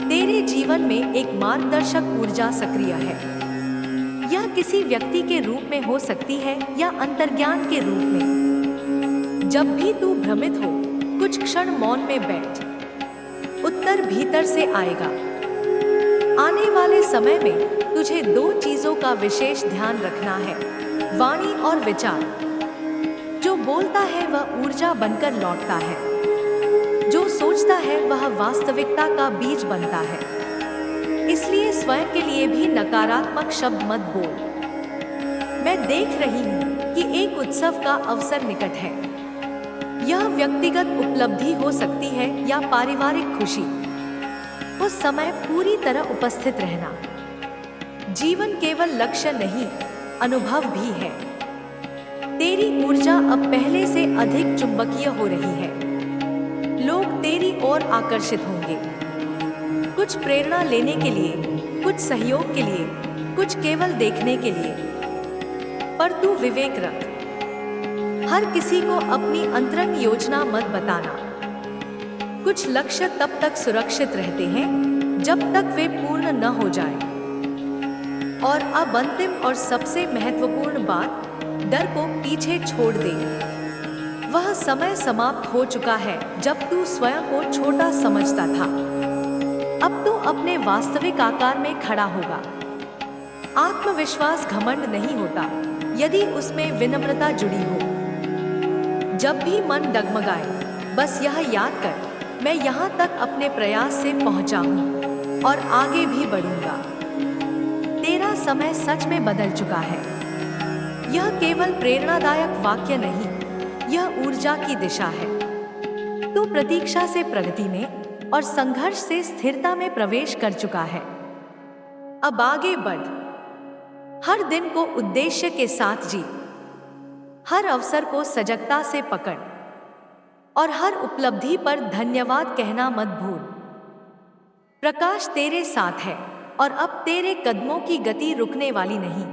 तेरे जीवन में एक मार्गदर्शक ऊर्जा सक्रिय है। यह किसी व्यक्ति के रूप में हो सकती है या अंतर्ज्ञान के रूप में। जब भी तू भ्रमित हो, कुछ क्षण मौन में बैठ। उत्तर भीतर से आएगा। आने वाले समय में तुझे 2 चीजों का विशेष ध्यान रखना है, वाणी और विचार। जो बोलता है वह ऊर्जा बनकर लौटता है। जो सोचता है वह वास्तविकता का बीज बनता है। इसलिए स्वयं के लिए भी नकारात्मक शब्द मत बोल। मैं देख रही हूँ कि एक उत्सव का अवसर निकट है। यह व्यक्तिगत उपलब्धि हो सकती है या पारिवारिक खुशी। उस समय पूरी तरह उपस्थित रहना। जीवन केवल लक्ष्य नहीं, अनुभव भी है। तेरी ऊर्जा अब पहले से अधिक चुंबकीय हो रही है। लोग तेरी ओर आकर्षित होंगे, कुछ प्रेरणा लेने के लिए, कुछ सहयोग के लिए, कुछ केवल देखने के लिए। पर तू विवेक रख। हर किसी को अपनी अंतरंग योजना मत बताना। कुछ लक्ष्य तब तक सुरक्षित रहते हैं जब तक वे पूर्ण न हो जाए। और अब अंतिम और सबसे महत्वपूर्ण बात, डर को पीछे छोड़ दे। वह समय समाप्त हो चुका है जब तू स्वयं को छोटा समझता था। अब तू अपने वास्तविक आकार में खड़ा होगा। आत्मविश्वास घमंड नहीं होता यदि उसमें विनम्रता जुड़ी हो। जब भी मन डगमगाए, बस यह याद कर, मैं यहाँ तक अपने प्रयास से पहुँचा हूँ और आगे भी बढ़ूंगा। तेरा समय सच में बदल चुका है। यह केवल प्रेरणादायक वाक्य नहीं, यह ऊर्जा की दिशा है। तू प्रतीक्षा से प्रगति में और संघर्ष से स्थिरता में प्रवेश कर चुका है। अब आगे बढ़, हर दिन को उद्देश्य के साथ जी, हर अवसर को सजगता से पकड़ और हर उपलब्धि पर धन्यवाद कहना मत भूल। प्रकाश तेरे साथ है और अब तेरे कदमों की गति रुकने वाली नहीं।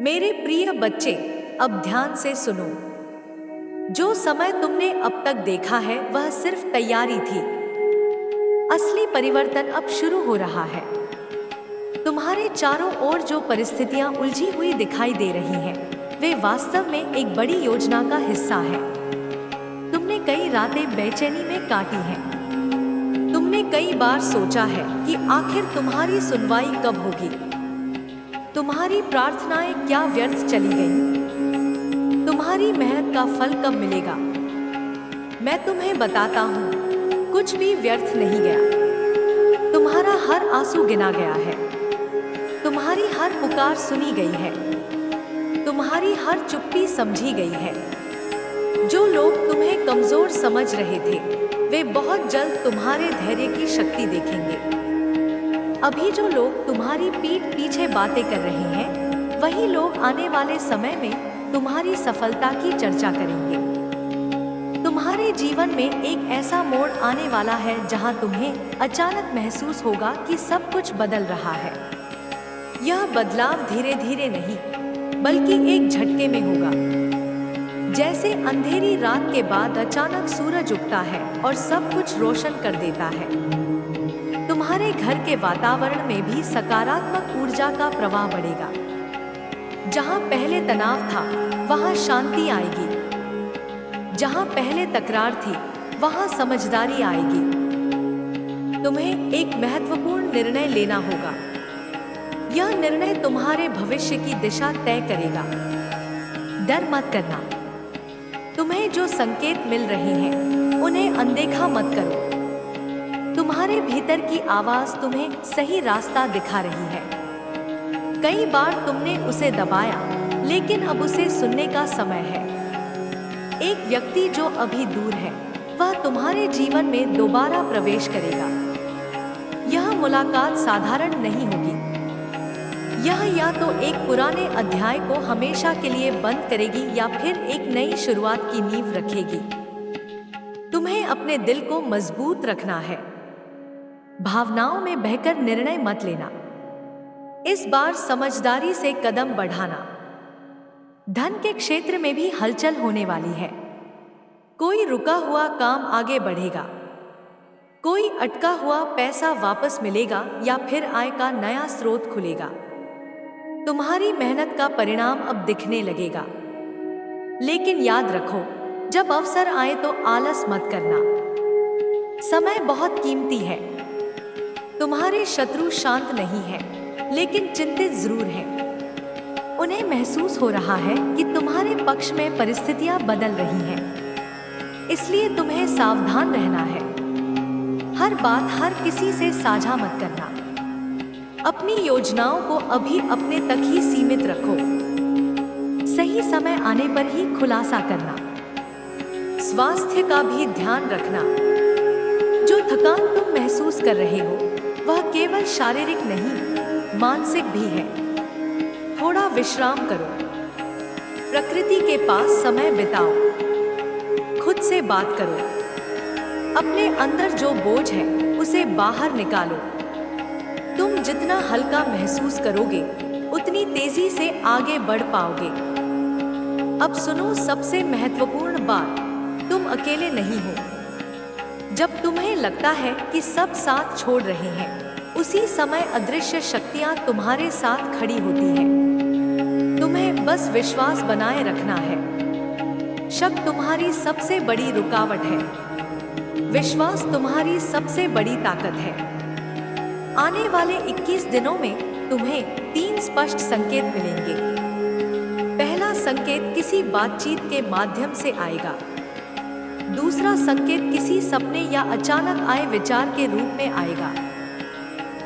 मेरे प्रिय बच्चे, अब ध्यान से सुनो। जो समय तुमने अब तक देखा है वह सिर्फ तैयारी थी। असली परिवर्तन अब शुरू हो रहा है। तुम्हारे चारों ओर जो परिस्थितियां उलझी हुई दिखाई दे रही हैं, वे वास्तव में एक बड़ी योजना का हिस्सा है। तुमने कई रातें बेचैनी में काटी हैं। तुमने कई बार सोचा है कि आखिर तुम्हारी सुनवाई कब होगी। तुम्हारी प्रार्थनाएं क्या व्यर्थ चली गईं? तुम्हारी मेहनत का फल कब मिलेगा? मैं तुम्हें बताता हूँ, कुछ भी व्यर्थ नहीं गया। तुम्हारा हर आंसू गिना गया है। तुम्हारी हर पुकार सुनी गई है। तुम्हारी हर चुप्पी समझी गई है। जो लोग तुम्हें कमजोर समझ रहे थे, वे बहुत जल्द तुम्हारे धैर्य की शक्ति देखेंगे। अभी जो लोग तुम्हारी पीठ पीछे बातें कर रहे हैं, वही लोग आने वाले समय में तुम्हारी सफलता की चर्चा करेंगे। तुम्हारे जीवन में एक ऐसा मोड़ आने वाला है जहां तुम्हें अचानक महसूस होगा कि सब कुछ बदल रहा है। यह बदलाव धीरे धीरे नहीं, बल्कि एक झटके में होगा। जैसे अंधेरी रात के बाद अचानक सूरज उगता है और सब कुछ रोशन कर देता है। तुम्हारे घर के वातावरण में भी सकारात्मक ऊर्जा का प्रवाह बढ़ेगा। जहां पहले तनाव था, वहां शांति आएगी। जहां पहले तकरार थी, वहां समझदारी आएगी। तुम्हें एक महत्वपूर्ण निर्णय लेना होगा। यह निर्णय तुम्हारे भविष्य की दिशा तय करेगा। डर मत करना। तुम्हें जो संकेत मिल रहे हैं, उन्हें अनदेखा मत करो। तुम्हारे भीतर की आवाज तुम्हें सही रास्ता दिखा रही है। कई बार तुमने उसे दबाया, लेकिन अब उसे सुनने का समय है। एक व्यक्ति जो अभी दूर है, वह तुम्हारे जीवन में दोबारा प्रवेश करेगा। यह मुलाकात साधारण नहीं होगी। यह या तो एक पुराने अध्याय को हमेशा के लिए बंद करेगी या फिर एक नई शुरुआत की नींव रखेगी। तुम्हें अपने दिल को मजबूत रखना है। भावनाओं में बहकर निर्णय मत लेना। इस बार समझदारी से कदम बढ़ाना। धन के क्षेत्र में भी हलचल होने वाली है। कोई रुका हुआ काम आगे बढ़ेगा। कोई अटका हुआ पैसा वापस मिलेगा या फिर आय का नया स्रोत खुलेगा। तुम्हारी मेहनत का परिणाम अब दिखने लगेगा। लेकिन याद रखो, जब अवसर आए तो आलस मत करना। समय बहुत कीमती है। तुम्हारे शत्रु शांत नहीं है, लेकिन चिंतित जरूर हैं। उन्हें महसूस हो रहा है कि तुम्हारे पक्ष में परिस्थितियां बदल रही हैं। इसलिए तुम्हें सावधान रहना है। हर बात हर किसी से साझा मत करना। अपनी योजनाओं को अभी अपने तक ही सीमित रखो। सही समय आने पर ही खुलासा करना। स्वास्थ्य का भी ध्यान रखना। जो थकान तुम महसूस कर रहे हो, वह केवल शारीरिक नहीं, मानसिक भी है। थोड़ा विश्राम करो। प्रकृति के पास समय बिताओ। खुद से बात करो। अपने अंदर जो बोझ है, उसे बाहर निकालो। तुम जितना हल्का महसूस करोगे, उतनी तेजी से आगे बढ़ पाओगे। अब सुनो सबसे महत्वपूर्ण बात, तुम अकेले नहीं हो। जब तुम्हें लगता है कि सब साथ छोड़ रहे हैं, उसी समय अदृश्य शक्तियां तुम्हारे साथ खड़ी होती हैं। तुम्हें बस विश्वास बनाए रखना है। शक तुम्हारी सबसे बड़ी रुकावट है। विश्वास तुम्हारी सबसे बड़ी ताकत है। आने वाले 21 दिनों में तुम्हें 3 स्पष्ट संकेत मिलेंगे। पहला संकेत किसी बातचीत के माध्यम से आएगा। दूसरा संकेत किसी सपने या अचानक आए विचार के रूप में आएगा।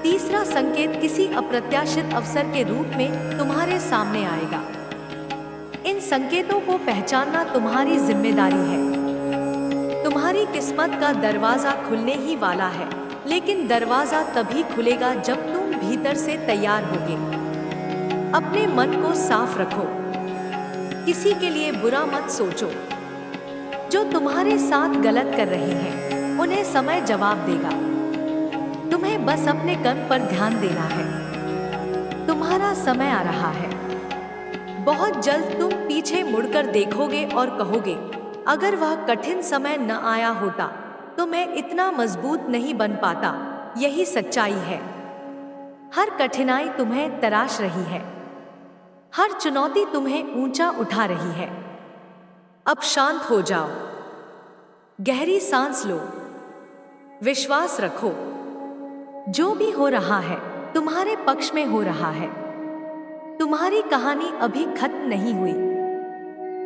तीसरा संकेत किसी अप्रत्याशित अवसर के रूप में तुम्हारे सामने आएगा। इन संकेतों को पहचानना तुम्हारी जिम्मेदारी है। तुम्हारी किस्मत का दरवाजा खुलने ही वाला है, लेकिन दरवाजा तभी खुलेगा जब तुम भीतर से तैयार होगे। अपने मन को साफ रखो। किसी के लिए बुरा मत सोचो। जो तुम्हारे साथ गलत कर रहे हैं, उन्हें समय जवाब देगा। तुम्हें बस अपने कर्म पर ध्यान देना है। तुम्हारा समय आ रहा है। बहुत जल्द तुम पीछे मुड़कर देखोगे और कहोगे, अगर वह कठिन समय न आया होता तो मैं इतना मजबूत नहीं बन पाता। यही सच्चाई है। हर कठिनाई तुम्हें तराश रही है। हर चुनौती तुम्हें ऊंचा उठा रही है। अब शांत हो जाओ। गहरी सांस लो। विश्वास रखो। जो भी हो रहा है तुम्हारे पक्ष में हो रहा है। तुम्हारी कहानी अभी खत्म नहीं हुई।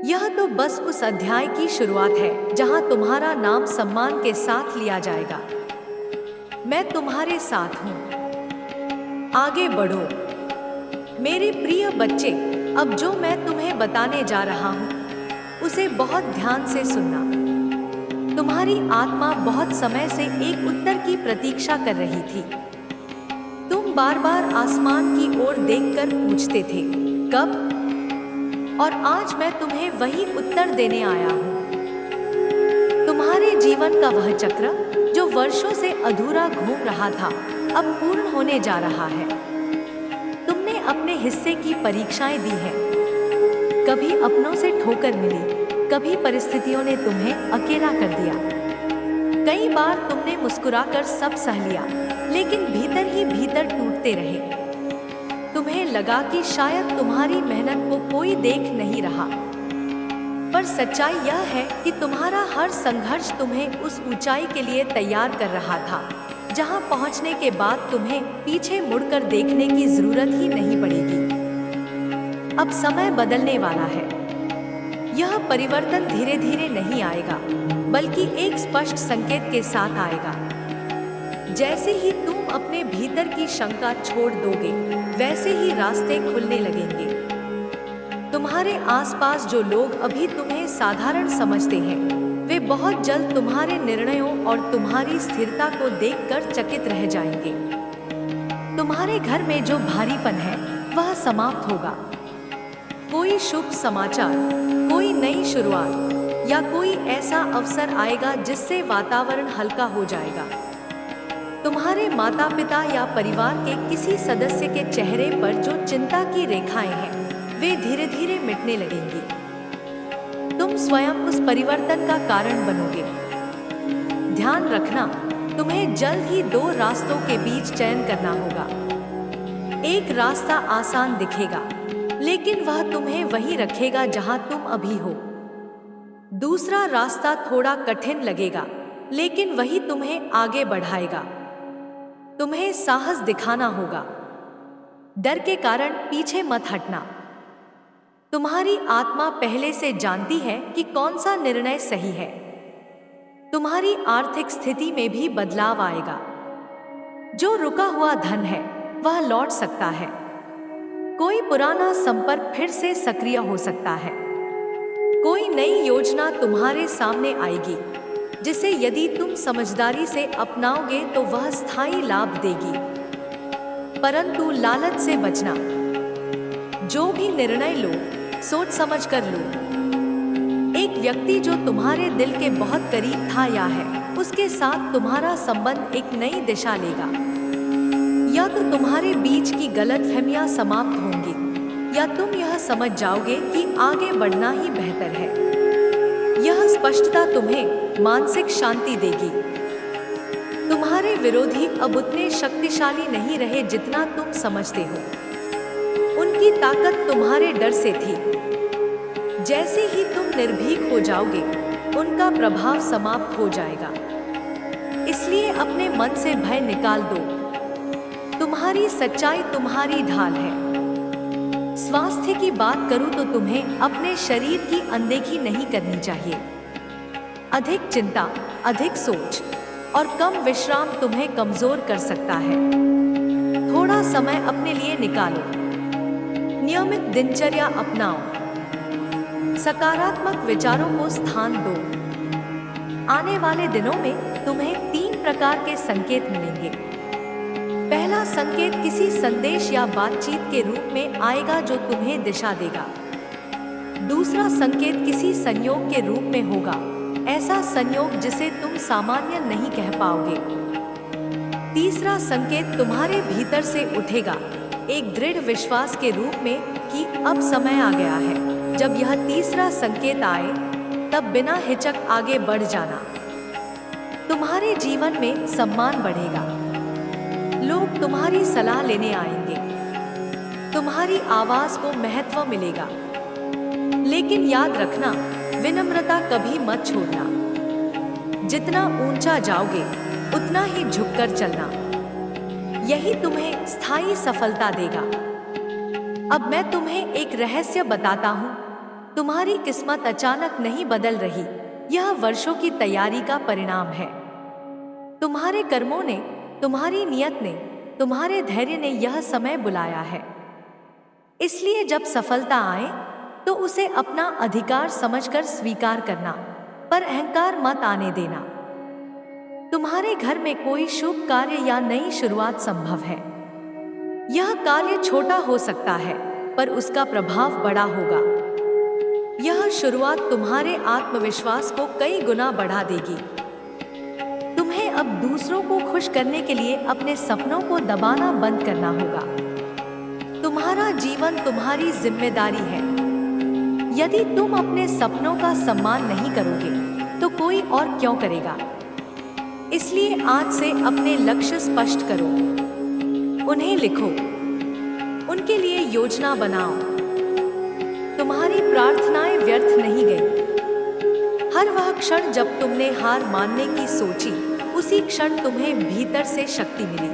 यह तो बस उस अध्याय की शुरुआत है जहां तुम्हारा नाम सम्मान के साथ लिया जाएगा। मैं तुम्हारे साथ हूं। आगे बढ़ो। मेरे प्रिय बच्चे, अब जो मैं तुम्हें बताने जा रहा हूं उसे बहुत ध्यान से सुनना। तुम्हारी आत्मा बहुत समय से एक उत्तर की प्रतीक्षा कर रही थी। तुम बार बार आसमान की ओर देखकर पूछते थे, कब? और आज मैं तुम्हें वही उत्तर देने आया हूं। तुम्हारे जीवन का वह चक्र जो वर्षों से अधूरा घूम रहा था, अब पूर्ण होने जा रहा है। तुमने अपने हिस्से की परीक्षाएं दी हैं। कभी अपनों से ठोकर मिली, कभी परिस्थितियों ने तुम्हें अकेला कर दिया। कई बार तुमने मुस्कुराकर सब सह लिया, लेकिन भीतर ही भीतर टूटते रहे। तुम्हें लगा कि शायद तुम्हारी मेहनत को कोई देख नहीं रहा, पर सच्चाई यह है कि तुम्हारा हर संघर्ष तुम्हें उस ऊंचाई के लिए तैयार कर रहा था जहां पहुंचने के बाद तुम्हें पीछे मुड़कर देखने की जरूरत ही नहीं पड़ेगी। अब समय बदलने वाला है। यह परिवर्तन धीरे धीरे नहीं आएगा, बल्कि एक स्पष्ट संकेत के साथ आएगा। जैसे ही तुम अपने भीतर की शंका छोड़ दोगे, वैसे ही रास्ते खुलने लगेंगे। तुम्हारे आसपास जो लोग अभी तुम्हें साधारण समझते हैं, वे बहुत जल्द तुम्हारे निर्णयों और तुम्हारी स्थिरता को देखकर चकित रह जाएंगे। तुम्हारे घर में जो भारीपन है, वह समाप्त होगा। कोई शुभ समाचार, कोई नई शुरुआत या कोई ऐसा अवसर आएगा जिससे वातावरण हल्का हो जाएगा। तुम्हारे माता पिता या परिवार के किसी सदस्य के चेहरे पर जो चिंता की रेखाएं हैं, वे धीरे धीरे मिटने लगेंगी। तुम स्वयं उस परिवर्तन का कारण बनोगे। ध्यान रखना, तुम्हें जल्द ही दो रास्तों के बीच चयन करना होगा। एक रास्ता आसान दिखेगा, लेकिन वह तुम्हें वहीं रखेगा जहां तुम अभी हो। दूसरा रास्ता थोड़ा कठिन लगेगा, लेकिन वही तुम्हें आगे बढ़ाएगा। तुम्हें साहस दिखाना होगा। डर के कारण पीछे मत हटना। तुम्हारी आत्मा पहले से जानती है कि कौन सा निर्णय सही है। तुम्हारी आर्थिक स्थिति में भी बदलाव आएगा। जो रुका हुआ धन है, वह लौट सकता है। कोई पुराना संपर्क फिर से सक्रिय हो सकता है। कोई नई योजना तुम्हारे सामने आएगी, जिसे यदि तुम समझदारी से अपनाओगे तो वह स्थायी लाभ देगी। परंतु लालच से बचना। जो भी निर्णय लो, सोच समझ कर लो। एक व्यक्ति जो तुम्हारे दिल के बहुत करीब था या है, उसके साथ तुम्हारा संबंध एक नई दिशा लेगा। या तो तुम्हारे बीच की गलतफहमियां समाप्त होंगी, या तुम यह समझ जाओगे कि आगे बढ़ना ही बेहतर है। यह स्पष्टता तुम्हें मानसिक शांति देगी। तुम्हारे विरोधी अब उतने शक्तिशाली नहीं रहे जितना तुम समझते हो। उनकी ताकत तुम्हारे डर से थी। जैसे ही तुम निर्भीक हो जाओगे, उनका प्रभाव समाप्त हो जाएगा। इसलिए अपने मन से भय निकाल दो। तुम्हारी सच्चाई तुम्हारी ढाल है। स्वास्थ्य की बात करूं तो तुम्हें अपने शरीर की अनदेखी नहीं करनी चाहिए। अधिक चिंता, अधिक सोच और कम विश्राम तुम्हें कमजोर कर सकता है। थोड़ा समय अपने लिए निकालो। नियमित दिनचर्या अपनाओ। सकारात्मक विचारों को स्थान दो। आने वाले दिनों में तुम्हें 3 प्रकार के संकेत मिलेंगे। पहला संकेत किसी संदेश या बातचीत के रूप में आएगा जो तुम्हें दिशा देगा। दूसरा संकेत किसी संयोग के रूप में होगा, ऐसा संयोग जिसे तुम सामान्य नहीं कह पाओगे। तीसरा संकेत तुम्हारे भीतर से उठेगा, एक दृढ़ विश्वास के रूप में कि अब समय आ गया है। जब यह तीसरा संकेत आए तब बिना हिचक आगे बढ़ जाना। तुम्हारे जीवन में सम्मान बढ़ेगा, लोग तुम्हारी सलाह लेने आएंगे, तुम्हारी आवाज को महत्व मिलेगा। लेकिन याद रखना, विनम्रता कभी मत छोड़ना। जितना ऊंचा जाओगे उतना ही झुककर चलना, यही तुम्हें स्थायी सफलता देगा। अब मैं तुम्हें एक रहस्य बताता हूँ। तुम्हारी किस्मत अचानक नहीं बदल रही, यह वर्षों की तैयारी का परिणाम है। तुम्हारे कर्मों ने, तुम्हारी नियत ने, तुम्हारे धैर्य ने यह समय बुलाया है। इसलिए जब सफलता आए तो उसे अपना अधिकार समझकर स्वीकार करना, पर अहंकार मत आने देना। तुम्हारे घर में कोई शुभ कार्य या नई शुरुआत संभव है। यह कार्य छोटा हो सकता है, पर उसका प्रभाव बड़ा होगा। यह शुरुआत तुम्हारे आत्मविश्वास को कई गुना बढ़ा देगी। तुम्हें अब दूसरों को खुश करने के लिए अपने सपनों को दबाना बंद करना होगा। तुम्हारा जीवन तुम्हारी जिम्मेदारी है। यदि तुम अपने सपनों का सम्मान नहीं करोगे तो कोई और क्यों करेगा? इसलिए आज से अपने लक्ष्य स्पष्ट करो, उन्हें लिखो, उनके लिए योजना बनाओ। तुम्हारी प्रार्थनाएं व्यर्थ नहीं गई। हर वह क्षण जब तुमने हार मानने की सोची, उसी क्षण तुम्हें भीतर से शक्ति मिली।